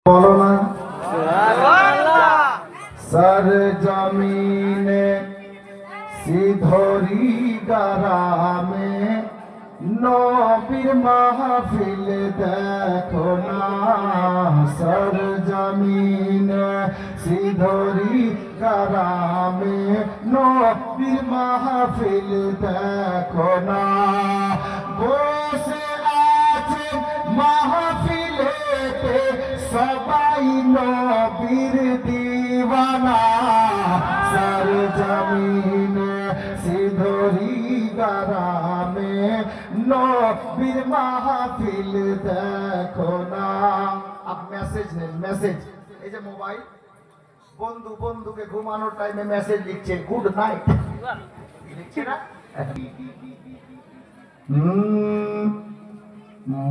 बोलो ना सर जमीने सिधोरी गारामे नबीर महफिल देखो ना सर जमीने सिधोरी गारामे नबीर महफिल देखो ना बसे आছেন महफिलेते সবাই নবীর দিওয়ানা সর জমিনে সিধোরি গারামে নবীর মাহফিল দেখো না। আপ মেসেজ নেন, মেসেজ। এই যে মোবাইল, বন্ধু বন্ধুকে ঘুমানোর টাইমে মেসেজ লিখছে গুড নাইট, লিখছে না?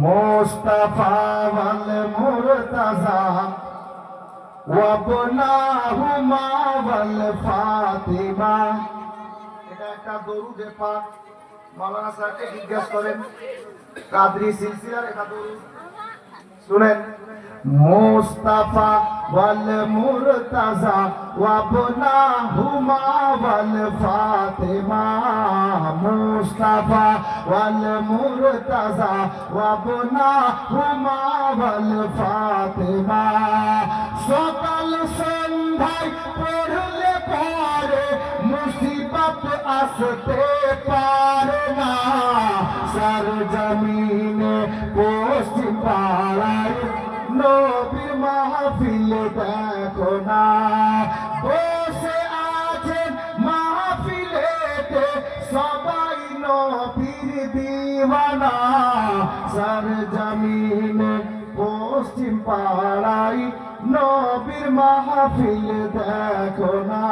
মুস্তাফা ওয়াল মুরতাজা ওয়াবনাহুমা ওয়াল ফাতিমা। এটা একটা দরুদে পাক। মাওলানা সাহেবকে জিজ্ঞেস করেন, কাদরি সিলসিলার এটা দরুদ শুনেন। মুস্তাফা ওয়াল মুরতাজা ওয়াবনাহুমা ওয়াল ফাতিমা। মুস্তাফা ওয়াল মুরতাজা ওয়াবনাহুমা ওয়াল ফাতিমা। সকাল সন্ধ্যায় পড়লে পরে মুসিবত আসতে পারে না সর জমিনে পশ্চিম পাড়ায় নবীর মাহফিল দেখো না বসে আছেন মাহফিলেতে সবাই নবীর দিওয়ানা সর জমিনে পশ্চিম পাড়ায় নবীর মাহফিল দেখো না।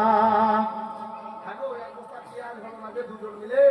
দুজন মিলে